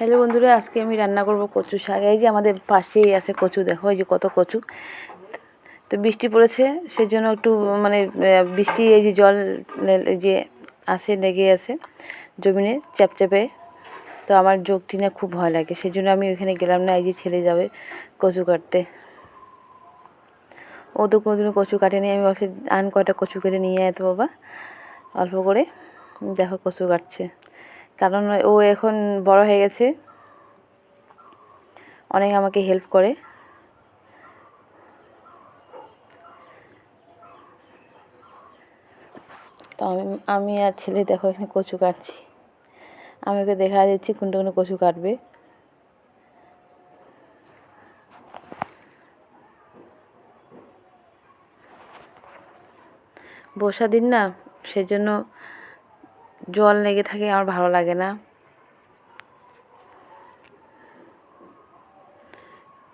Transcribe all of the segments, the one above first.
Hello বন্ধুরা, আজকে আমি রান্না করব কচু শাক। এই যে আমাদের পাশেই আছে কচু, দেখো এই যে কত কচু। তো বৃষ্টি পড়েছে, সেজন্য একটু বৃষ্টি এই যে জল এই যে আছে, লেগে আছে জমিনে চ্যাপচ্যাপে। তো আমার যোগটি না খুব ভয় লাগে, সেই জন্য আমি ওইখানে গেলাম না। এই যে ছেলে যাবে কচু কাটতে, ও তো কোনোদিনও কচু কাটেনি। আমি বলছি আন কয়টা কচু কেটে নিয়ে আয় তো বাবা, অল্প করে। দেখো কচু কাটছে, কারণ ও এখন বড় হয়ে গেছে, অনেক আমাকে হেল্প করে। তো আমি আর ছেলে দেখো এখানে কচু কাটছি। আমি ওকে দেখা দিচ্ছি কোনটা কোনো কচু কাটবে। বর্ষা দিন না, সেজন্য জল লেগে থাকে, আমার ভালো লাগে না।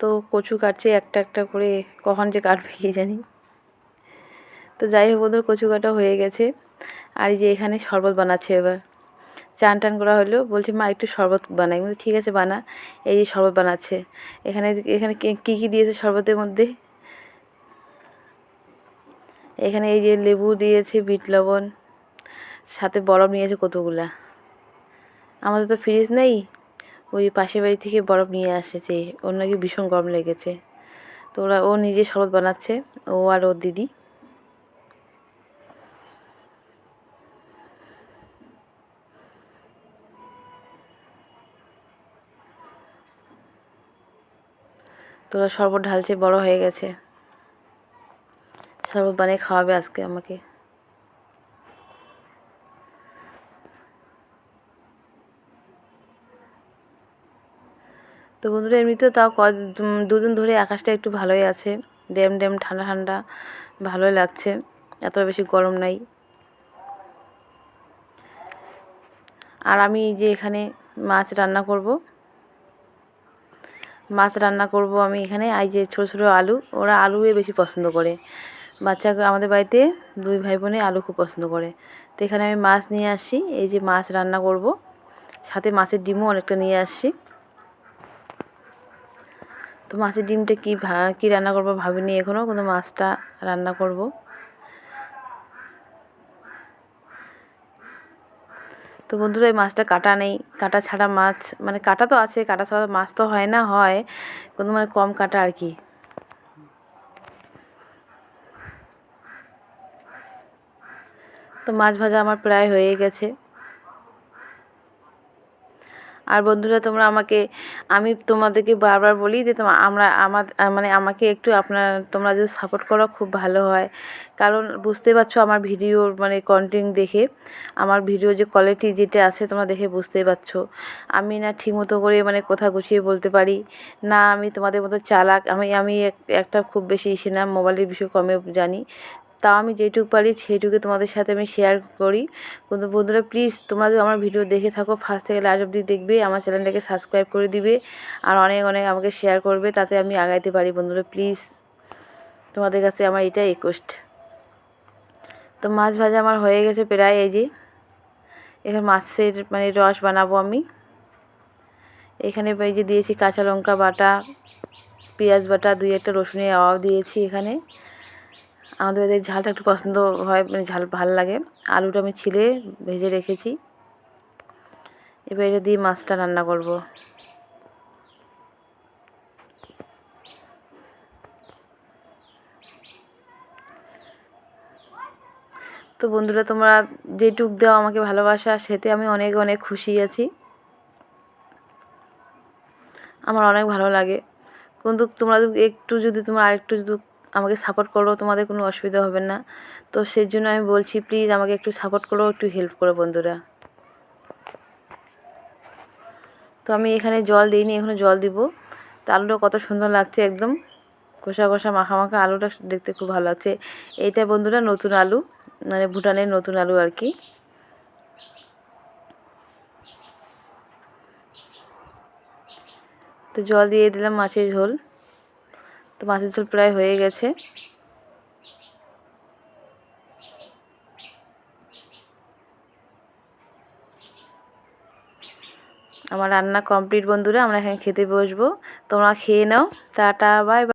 তো কচু কাটছে একটা একটা করে, কখন যে কাটবে কী জানি। তো যাই হোক, ওদের কচু কাটা হয়ে গেছে। আর এই যে এখানে শরবত বানাচ্ছে। এবার চান টান করা হলো, বলছে মা একটু শরবত বানাই। বলছি ঠিক আছে বানা। এই যে শরবত বানাচ্ছে। এখানে এখানে কী কী দিয়েছে শরবতের মধ্যে, এখানে এই যে লেবু দিয়েছে, বিট লবণ, সাথে বরফ নিয়েছে কতগুলা। আমাদের তো ফ্রিজ নেই, ওই পাশের বাড়ি থেকে বরফ নিয়ে আসেছে। ওর নাকি ভীষণ গরম লেগেছে। তো ও নিজে শরবত বানাচ্ছে, ও আর ওর দিদি। তো ওরা শরবত ঢালছে, বড় হয়ে গেছে। শরবত বানিয়ে খাওয়াবে আজকে আমাকে। তো বন্ধুরা, এমনিতেও তাও দুদিন ধরে আকাশটা একটু ভালোই আছে, ড্যাম ড্যাম ঠান্ডা ঠান্ডা, ভালোই লাগছে, এতটা বেশি গরম নাই। আর আমি যে এখানে মাছ রান্না করব আমি এখানে। এই যে ছোটো ছোটো আলু, ওরা আলুই বেশি পছন্দ করে। আমাদের বাড়িতে দুই ভাই বোনে আলু খুব পছন্দ করে। তো এখানে আমি মাছ নিয়ে আসি, এই যে মাছ রান্না করব, সাথে মাছের ডিমও অনেকটা নিয়ে আসছি। তো মাছের ডিমটা কী রান্না করব ভাবিনি এখনও, কিন্তু মাছটা রান্না করব। তো বন্ধুরা, এই মাছটা কাটা নেই, কাটা ছাড়া মাছ, কাটা তো আছে, কাটা ছাড়া মাছ তো হয় না, হয় কিন্তু কম কাটা আর কি। তো মাছ ভাজা আমার প্রায় হয়ে গেছে। আর বন্ধুরা, আমি তোমাদেরকে বারবার বলি যে আমাকে একটু তোমরা যদি সাপোর্ট করো খুব ভালো হয়। কারণ বুঝতে পারছো আমার ভিডিওর কন্টেন্ট দেখে, আমার ভিডিও যে কোয়ালিটি যেটা আছে তোমরা দেখে বুঝতেই পারছো। আমি না ঠিকমতো করে কথা গুছিয়ে বলতে পারি না, আমি তোমাদের মতো চালাক। আমি একটা খুব বেশি না, মোবাইলের বিষয়ে কমে জানি। তাও আমি যেটুকু পারি সেইটুকু তোমাদের সাথে আমি শেয়ার করি। কিন্তু বন্ধুরা প্লিজ, তোমরা যদি আমার ভিডিও দেখে থাকো ফার্স্ট থেকে লাস্ট অবধি দেখবে, আমার চ্যানেলটাকে সাবস্ক্রাইব করে দিবে, আর অনেক অনেক আমাকে শেয়ার করবে, তাতে আমি আগাইতে পারি। বন্ধুরা প্লিজ, তোমাদের কাছে আমার এটাই রিকোয়েস্ট। তো মাছ ভাজা আমার হয়ে গেছে প্রায়। এই যে এখানে মাছের রস বানাবো আমি। এখানে এই যে দিয়েছি কাঁচা লঙ্কা বাটা, পেঁয়াজ বাটা, দুই একটা রসুনের আওয়াও দিয়েছি এখানে। আমাদের এদের ঝালটা একটু পছন্দ হয়, ঝাল ভালো লাগে। আলুটা আমি ছিলে ভেজে রেখেছি। এবার এটা দিয়ে মাছটা রান্না করব। তো বন্ধুরা, তোমরা যেটুক দাও আমাকে ভালোবাসা, সেতে আমি অনেক অনেক খুশি আছি, আমার অনেক ভালো লাগে। কিন্তু তোমরা তোমরা আরেকটু যদি আমাকে সাপোর্ট করো, তোমাদের কোনো অসুবিধা হবে না। তো সেই জন্য আমি বলছি প্লিজ আমাকে একটু সাপোর্ট করো, একটু হেল্প করো বন্ধুরা। তো আমি এখানে জল দিইনি, এখানে জল দিব। তো আলুটা কত সুন্দর লাগছে, একদম কষা কষা মাখা মাখা, আলুটা দেখতে খুব ভালো লাগছে। এইটা বন্ধুরা নতুন আলু, ভুটানের নতুন আলু আর কি। তো জল দিয়ে দিলাম মাছের ঝোল। তো মাছের ঝোল প্রায় হয়ে গেছে। আমার রান্না কমপ্লিট বন্ধুরা, আমরা এখানে খেতে বসবো। তোমরা খেয়ে নাও। Tata, bye bye.